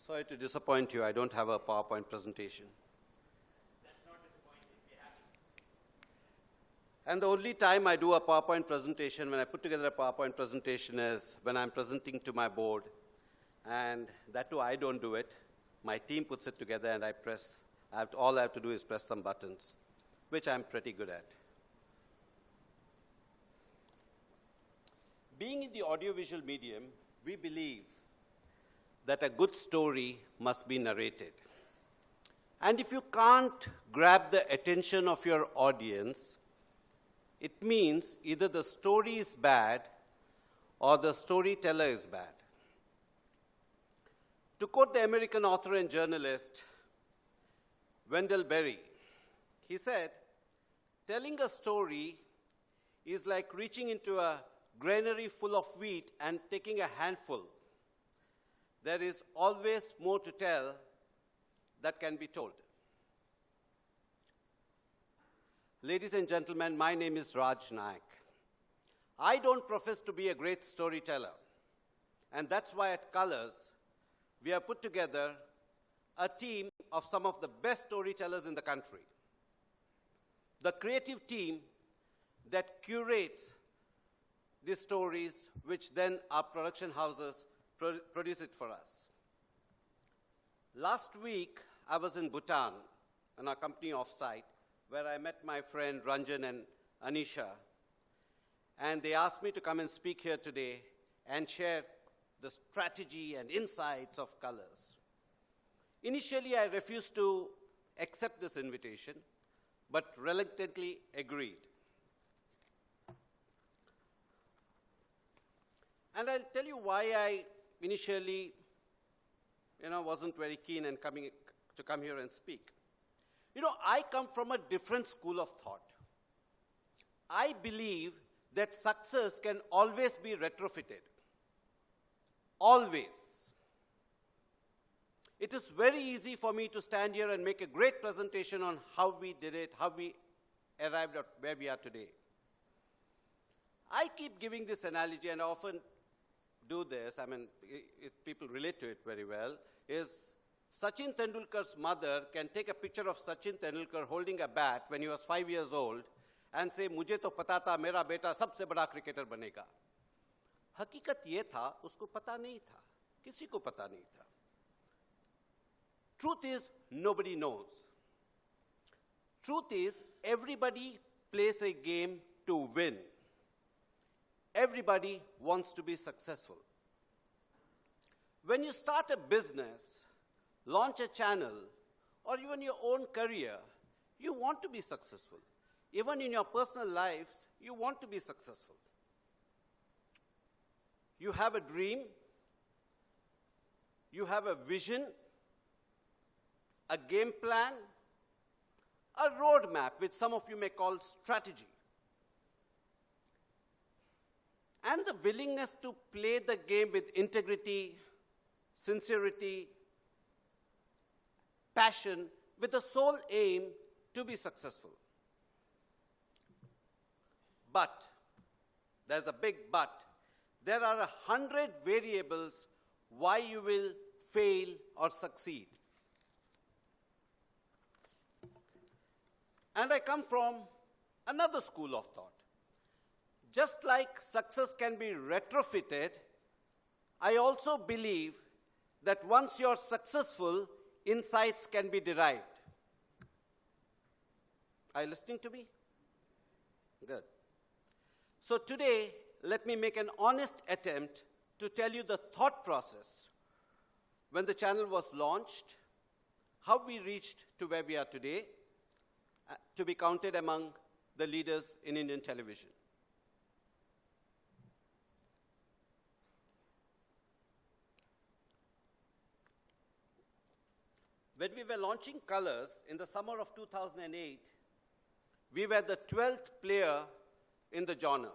Sorry to disappoint you. I don't have a PowerPoint presentation. That's not disappointing. We're happy. And the only time I do a PowerPoint presentation, when I put together a PowerPoint presentation, is when I'm presenting to my board. And that too, I don't do it. My team puts it together, and all I have to do is press some buttons, which I'm pretty good at. Being in the audiovisual medium, we believe that a good story must be narrated. And if you can't grab the attention of your audience, it means either the story is bad or the storyteller is bad. To quote the American author and journalist Wendell Berry, he said, "Telling a story is like reaching into a granary full of wheat and taking a handful. There is always more to tell that can be told." Ladies and gentlemen, my name is Raj Nayak. I don't profess to be a great storyteller, and that's why at Colors, we have put together a team of some of the best storytellers in the country. The creative team that curates these stories, which then our production houses produce it for us. Last week, I was in Bhutan on our company offsite, where I met my friend Ranjan and Anisha, and they asked me to come and speak here today and share the strategy and insights of Colors. Initially, I refused to accept this invitation, but reluctantly agreed. And I'll tell you why I initially wasn't very keen in to come here and speak. I come from a different school of thought. I believe that success can always be retrofitted. Always. It is very easy for me to stand here and make a great presentation on how we did it, how we arrived at where we are today. I keep giving this analogy, and I often do this, people relate to it very well, is Sachin Tendulkar's mother can take a picture of Sachin Tendulkar holding a bat when he was 5 years old and say, "Mujhe to pata tha, mera beta sabse bada cricketer banega." हकीकत ये था, उसको पता नहीं था, किसी को पता नहीं था. Truth is, nobody knows. Truth is, everybody plays a game to win. Everybody wants to be successful. When you start a business, launch a channel, or even your own career, you want to be successful. Even in your personal lives, you want to be successful. You have a dream, you have a vision, a game plan, a roadmap, which some of you may call strategy, and the willingness to play the game with integrity, sincerity, passion, with the sole aim to be successful. But, there's a big but, there are 100 variables why you will fail or succeed. And I come from another school of thought. Just like success can be retrofitted, I also believe that once you're successful, insights can be derived. Are you listening to me? Good. So today, let me make an honest attempt to tell you the thought process when the channel was launched, how we reached to where we are today, to be counted among the leaders in Indian television. When we were launching Colors in the summer of 2008, we were the 12th player in the genre.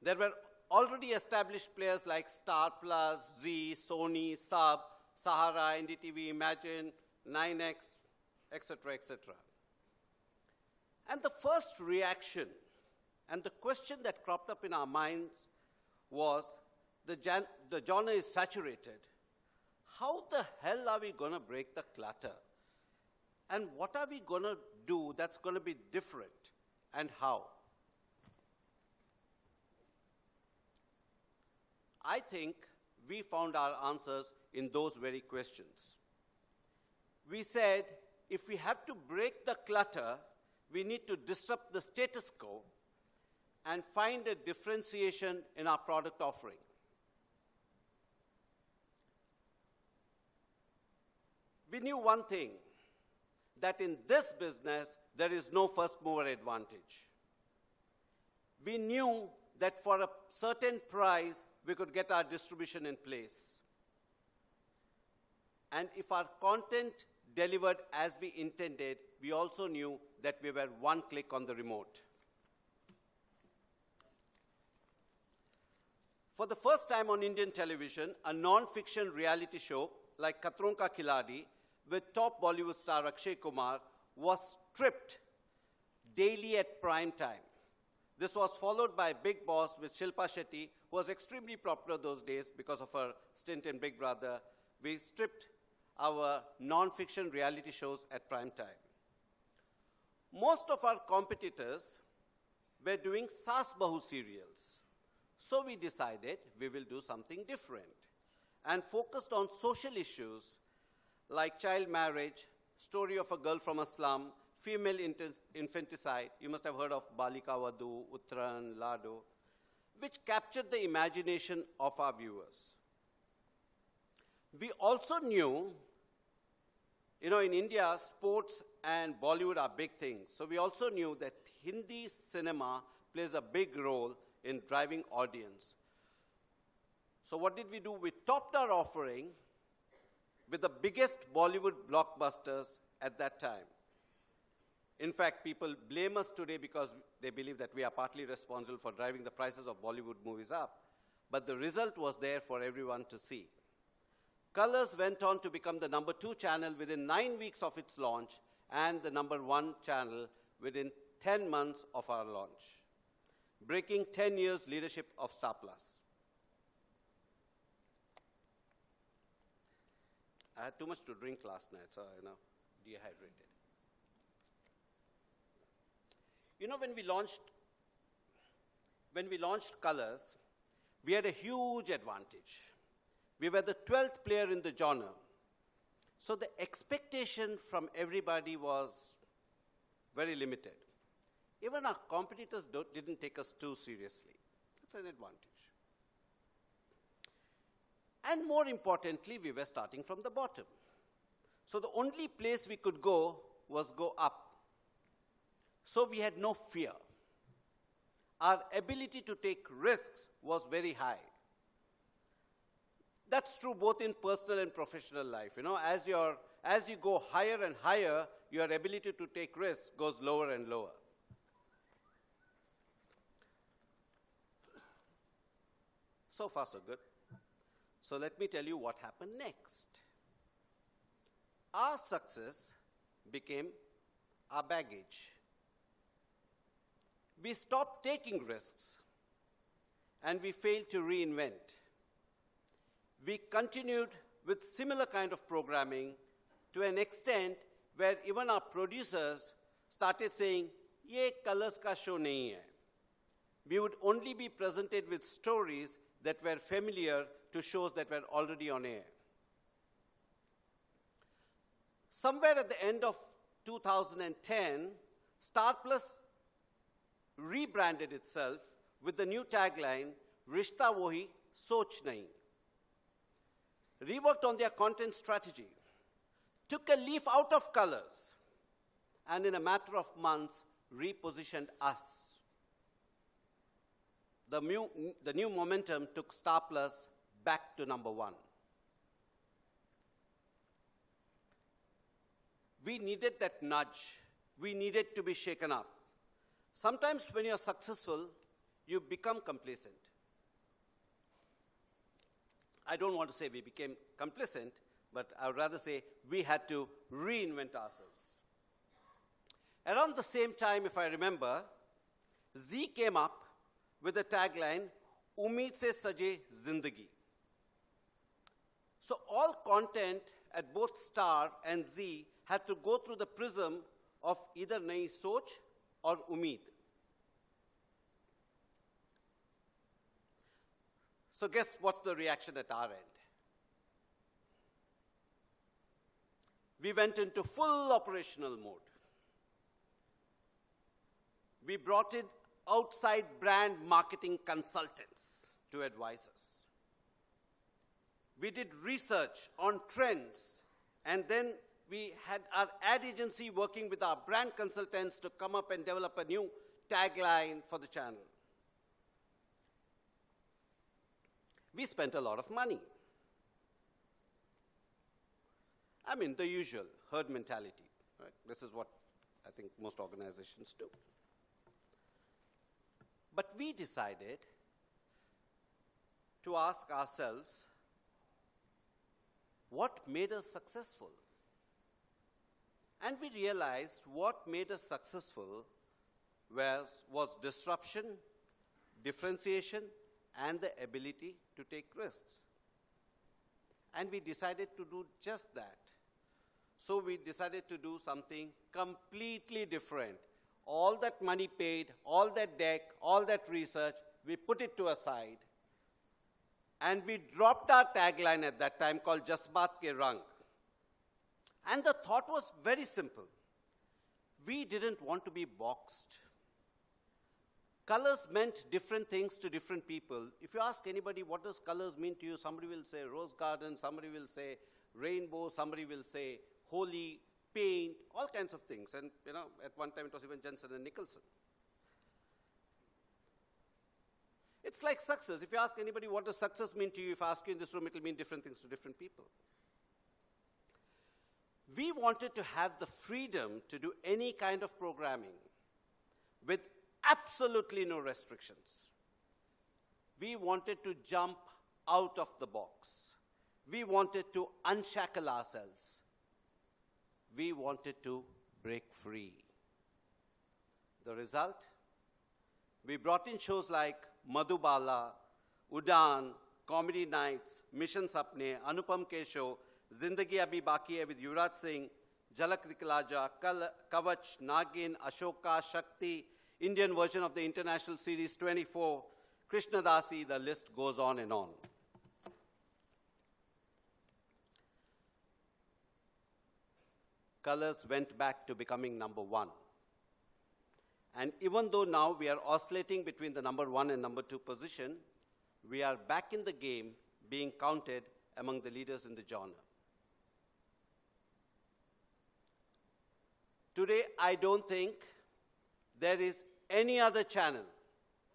There were already established players like Star Plus, Zee, Sony, Sub, Sahara, NDTV, Imagine, 9X, etc., etc. And the first reaction and the question that cropped up in our minds was, the genre is saturated. how the hell are we going to break the clutter? And what are we going to do that's going to be different, and how? I think we found our answers in those very questions. We said, if we have to break the clutter, we need to disrupt the status quo and find a differentiation in our product offering. We knew one thing, that in this business, there is no first mover advantage. We knew that for a certain price, we could get our distribution in place. And if our content delivered as we intended, we also knew that we were one click on the remote. For the first time on Indian television, a non-fiction reality show like Khatron Ka Khiladi with top Bollywood star Akshay Kumar was stripped daily at prime time. This was followed by Big Boss with Shilpa Shetty, who was extremely popular those days because of her stint in Big Brother. We stripped our non-fiction reality shows at prime time. Most of our competitors were doing Saas Bahu serials. So we decided we will do something different and focused on social issues like child marriage, story of a girl from a slum, female infanticide. You must have heard of Balika Vadu, Uttaran, Lado, which captured the imagination of our viewers. We also knew, in India, sports and Bollywood are big things. So we also knew that Hindi cinema plays a big role in driving audience. So what did we do? We topped our offering with the biggest Bollywood blockbusters at that time. In fact, people blame us today because they believe that we are partly responsible for driving the prices of Bollywood movies up. But the result was there for everyone to see. Colors went on to become the #2 channel within 9 weeks of its launch and the #1 channel within 10 months of our launch, breaking 10 years leadership of Star Plus. I had too much to drink last night, so dehydrated. When we launched Colors, we had a huge advantage. We were the 12th player in the genre. So the expectation from everybody was very limited. Even our competitors didn't take us too seriously. That's an advantage. And more importantly, we were starting from the bottom. So the only place we could go was go up. So we had no fear. Our ability to take risks was very high. That's true both in personal and professional life. As you go higher and higher, your ability to take risks goes lower and lower. So far, so good. So let me tell you what happened next. Our success became our baggage. We stopped taking risks, and we failed to reinvent. We continued with similar kind of programming to an extent where even our producers started saying, "Ye colors ka show nahi hai." We would only be presented with stories that were familiar to shows that were already on air. Somewhere at the end of 2010, Star Plus rebranded itself with the new tagline, "Rishta Wohi, Soch Nahi." Reworked on their content strategy, took a leaf out of Colors, and in a matter of months, repositioned us. The new momentum took Star Plus back to #1. We needed that nudge. We needed to be shaken up. Sometimes when you're successful, you become complacent. I don't want to say we became complacent, but I would rather say we had to reinvent ourselves. Around the same time, if I remember, Z came up with the tagline, "Umeed se saje zindagi." So all content at both Star and Z had to go through the prism of either Nayi Soch or Umeed. So guess what's the reaction at our end? We went into full operational mode. We brought in outside brand marketing consultants to advise us. We did research on trends, and then we had our ad agency working with our brand consultants to come up and develop a new tagline for the channel. We spent a lot of money. I mean, the usual herd mentality, right? This is what I think most organizations do. But we decided to ask ourselves, what made us successful? And we realized what made us successful was disruption, differentiation, and the ability to take risks. And we decided to do just that. So we decided to do something completely different. All that money paid, all that deck, all that research, we put it to a side. And we dropped our tagline at that time called Jasbaat Ke Rang. And the thought was very simple. We didn't want to be boxed. Colors meant different things to different people. If you ask anybody, what does colors mean to you? Somebody will say rose garden, somebody will say rainbow, somebody will say holy, paint, all kinds of things. And, you know, at one time it was even Jensen and Nicholson. It's like success. If you ask anybody, what does success mean to you? If I ask you in this room, it will mean different things to different people. We wanted to have the freedom to do any kind of programming with absolutely no restrictions. We wanted to jump out of the box. We wanted to unshackle ourselves. We wanted to break free. The result? We brought in shows like Madhubala, Udaan, Comedy Nights, Mission Sapne, Anupam Ke Show, Zindagi Abhi Baki Hai with Yuvraj Singh, Jhalak Dikhla Ja, Kavach, Nagin, Ashoka, Shakti, Indian version of the international series 24, Krishna Dasi, the list goes on and on. Colors went back to becoming number one. And even though now we are oscillating between the number one and number two position, we are back in the game being counted among the leaders in the genre. Today, I don't think there is any other channel,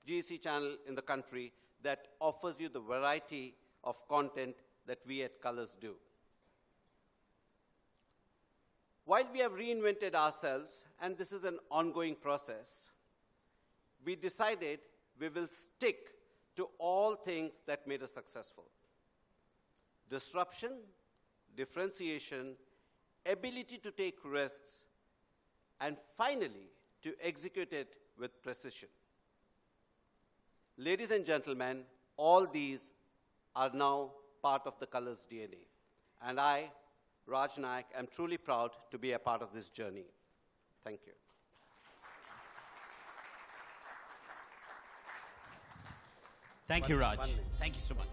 GEC channel in the country, that offers you the variety of content that we at Colors do. While we have reinvented ourselves, and this is an ongoing process, we decided we will stick to all things that made us successful. Disruption, differentiation, ability to take risks, and finally, to execute it with precision. Ladies and gentlemen, all these are now part of the Colors DNA. And I, Raj Nayak, am truly proud to be a part of this journey. Thank you. Thank you, Raj. Thank you so much.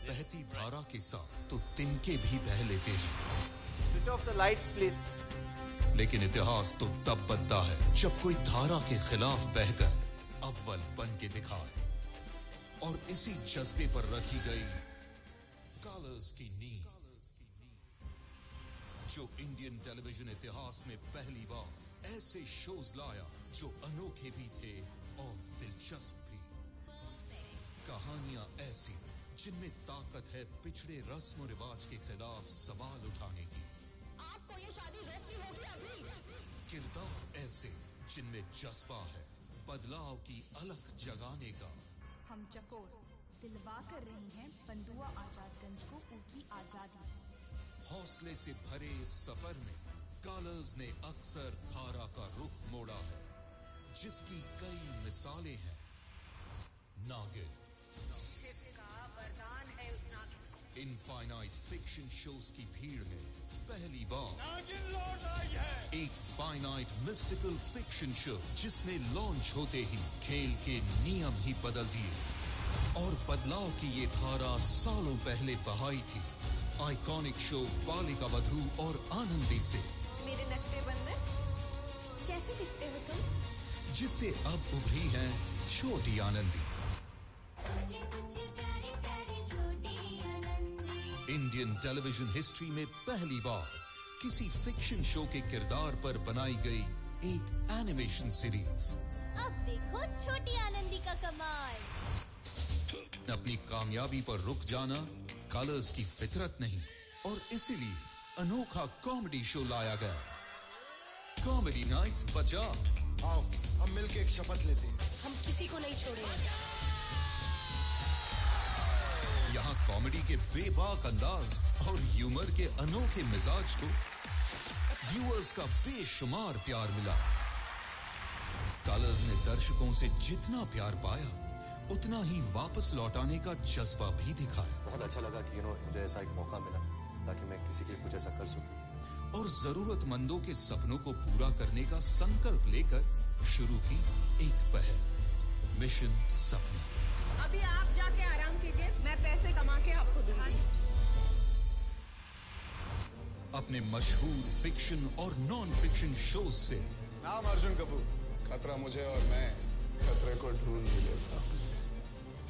बहती धारा के साथ तो तिनके भी बह लेते हैं. Switch off the lights, please. लेकिन इतिहास तो तब बनता है जब कोई धारा के खिलाफ बहकर अव्वल बन के दिखाए. और इसी जज्बे पर रखी गई कलर्स की नींव, जो इंडियन टेलीविजन इतिहास में पहली बार ऐसे शोज लाया जो अनोखे भी थे और दिलचस्प भी. कहानियां ऐसी जिनमें ताकत है पिछड़े रस्म और रिवाज के खिलाफ सवाल उठाने की. आपको ये शादी रोकनी होगी अभी. किरदार ऐसे जिनमें जज्बा है बदलाव की अलख जगाने का. हम चकोर दिलवा कर रही हैं बंदुआ आजादगंज को उनकी आजादी. हौसले से भरे इस सफर में कलर्स ने अक्सर धारा का रुख मोड़ा है, जिसकी कई मिसालें हैं. नागिन, शिव का वरदान है उस नागिन को. इनफाइनाइट फिक्शन शोज की भीड़ में पहली बार एक फाइनाइट मिस्टिकल फिक्शन शो जिसने लॉन्च होते ही खेल के नियम ही बदल दिए और बदलाव की ये धारा सालों पहले बहाई थी। आइकॉनिक शो बालिका वधू और आनंदी से मेरे नकटे बंदर कैसे दिखते हो तुम, जिससे अब उभरी हैं छोटी आनंदी। इंडियन टेलीविजन हिस्ट्री में पहली बार किसी फिक्शन शो के किरदार पर बनाई गई एक एनिमेशन सीरीज। अब देखो छोटी आनंदी का कमाल। अपनी कामयाबी पर रुक जाना कलर्स की फितरत नहीं और इसीलिए अनोखा कॉमेडी शो लाया गया। कॉमेडी नाइट्स बचा। आओ हम मिलके एक शपथ लेते हैं। हम किसी को नहीं छोड़ेंगे। यहाँ कॉमेडी के बेबाक अंदाज और ह्यूमर के अनोखे मिजाज को व्यूअर्स का बेशुमार प्यार मिला। कलर्स ने दर्शकों से जितना प्यार पाया उतना ही वापस लौटाने का जज्बा भी दिखाया। बहुत अच्छा लगा कि मुझे ऐसा एक मौका मिला ताकि मैं किसी के लिए कुछ ऐसा कर सकूं और जरूरतमंदों के सपनों को पूरा करने का संकल्प लेकर शुरू की एक पहल, मिशन सपना। अभी आप जाके आराम कीजिए, मैं पैसे कमा के आपको दूंगी। अपने मशहूर फिक्शन और नॉन फिक्शन शोज से नाम अर्जुन कपूर। खतरा मुझे और मैं खतरे को ढूंढ भी लेता हूं।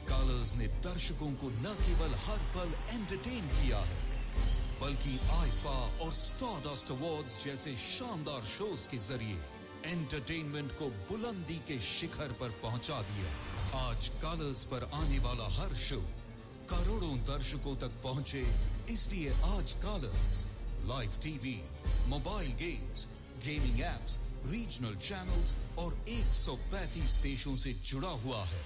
कलर्स ने दर्शकों को न केवल हर पल एंटरटेन किया है बल्कि आईफा और स्टारडस्ट अवार्ड्स जैसे शानदार शोज के जरिए एंटरटेनमेंट को बुलंदी के शिखर पर पहुंचा दिया। आज कलर्स पर आने वाला हर शो करोड़ों दर्शकों तक पहुंचे, इसलिए आज colours live TV, mobile games, gaming apps, regional channels और 135 देशों से जुड़ा हुआ है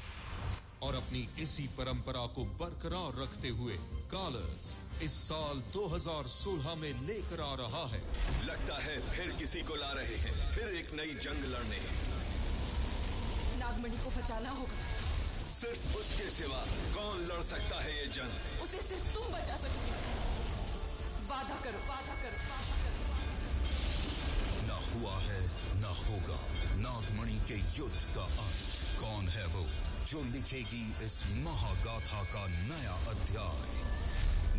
और अपनी इसी परंपरा को बरकरार रखते हुए कलर्स इस साल 2016 में लेकर आ रहा है। लगता है फिर किसी को ला रहे हैं, फिर एक नई जंग लड़ने। नागमणि को बचाना होगा। सिर्फ उसके सिवा कौन लड़ सकता है ये जंग? उसे सिर्फ तुम बचा सकती हो। वादा करो, वादा करो, वादा करो। न हुआ है न होगा नागमणि के युद्ध का अंत। कौन है वो जो लिखेगी इस महागाथा का नया अध्याय?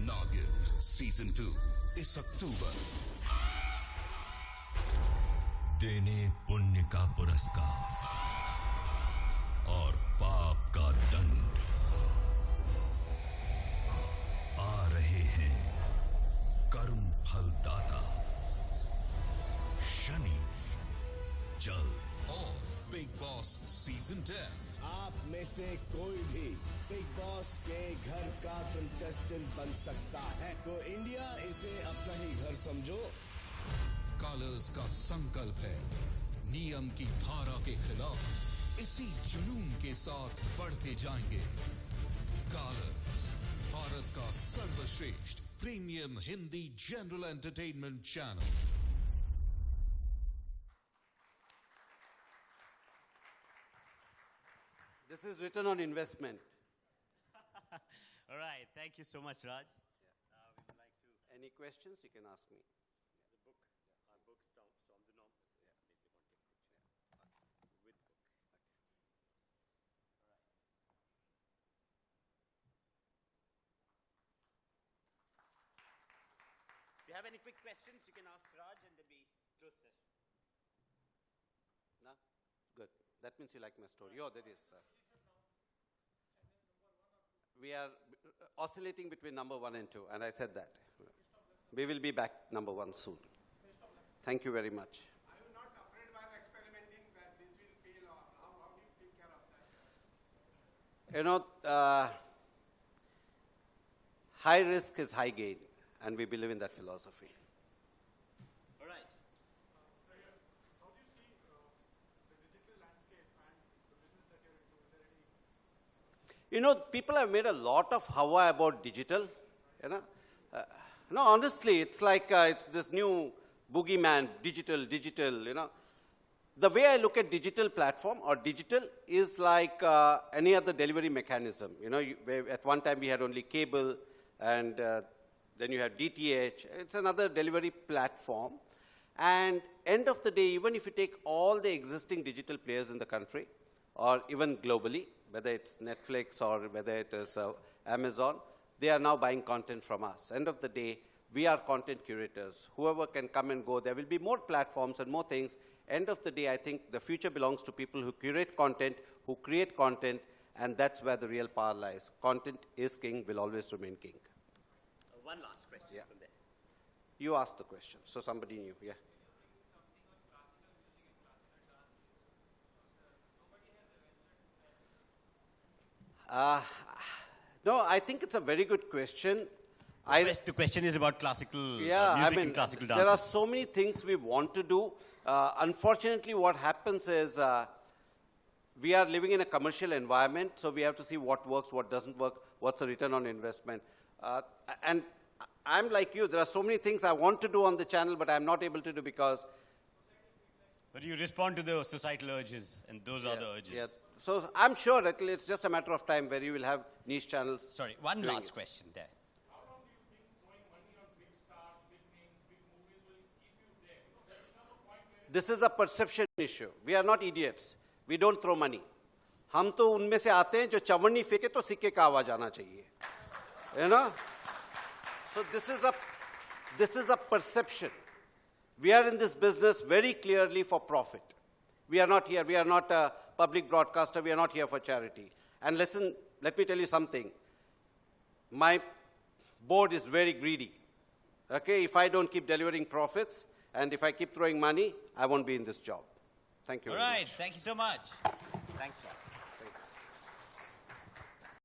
नागिन सीजन 2 इस अक्टूबर। देने पुण्य का पुरस्कार और पाप का दंड। आ रहे हैं कर्म फलदाता शनि जल और बिग बॉस सीजन 10। आप में से कोई भी बिग बॉस के घर का कंटेस्टेंट बन सकता है, तो इंडिया इसे अपना ही घर समझो। कलर्स का संकल्प है नियम की धारा के खिलाफ इसी जुनून के साथ बढ़ते जाएंगे। कलर्स भारत का सर्वश्रेष्ठ premium Hindi general entertainment channel. This is return on investment. All right. Thank you so much, Raj. We would like to. Any questions you can ask me. The book, our book, Storm the Norm. Maybe one take picture. With book. All right. If you have any quick questions, you can ask Raj, and there'll be truth session. No? Good. That means you like my story. Oh, there is, sir. We are oscillating between number 1 and 2, and I said that. We will be back number 1 soon. Thank you very much. Are you not afraid while experimenting that this will fail, or how do you take care of that? You know, high risk is high gain, and we believe in that philosophy. All right. How do you see the digital landscape and the business that you're into? Is there any? You know, people have made a lot of hawa about digital. You know, no, honestly, it's like it's this new boogeyman, digital. You know, the way I look at digital platform or digital is like any other delivery mechanism. You know, where at one time we had only cable, and then you have DTH. It's another delivery platform. And end of the day, even if you take all the existing digital players in the country, or even globally, whether it's Netflix or whether it is Amazon, they are now buying content from us. End of the day, we are content curators. Whoever can come and go, there will be more platforms and more things. End of the day, I think the future belongs to people who curate content, who create content, and that's where the real power lies. Content is king, will always remain king. One last question from there. You asked the question, so somebody knew, yeah. No, I think it's a very good question. The question is about classical music and classical dance. There are so many things we want to do. Unfortunately, what happens is we are living in a commercial environment, so we have to see what works, what doesn't work, what's the return on investment. And I'm like you, there are so many things I want to do on the channel, but I'm not able to do because... But you respond to the societal urges, and those are the urges. Yeah. So I'm sure that it's just a matter of time where you will have niche channels. Sorry, one last question there. How long do you think throwing money on big stars, big names, big movies will keep you there? You know, there's enough a point where... This is a perception issue. We are not idiots. We don't throw money. हम तो उनमें से आते हैं जो चवन्नी फेंके तो सिक्के का आवाज आना चाहिए. You know? So this is a perception. We are in this business very clearly for profit. We are not here. We are not a public broadcaster. We are not here for charity. And listen, let me tell you something. My board is very greedy. Okay, if I don't keep delivering profits and if I keep throwing money, I won't be in this job. Thank you. All right, thank you so much. Thanks, sir.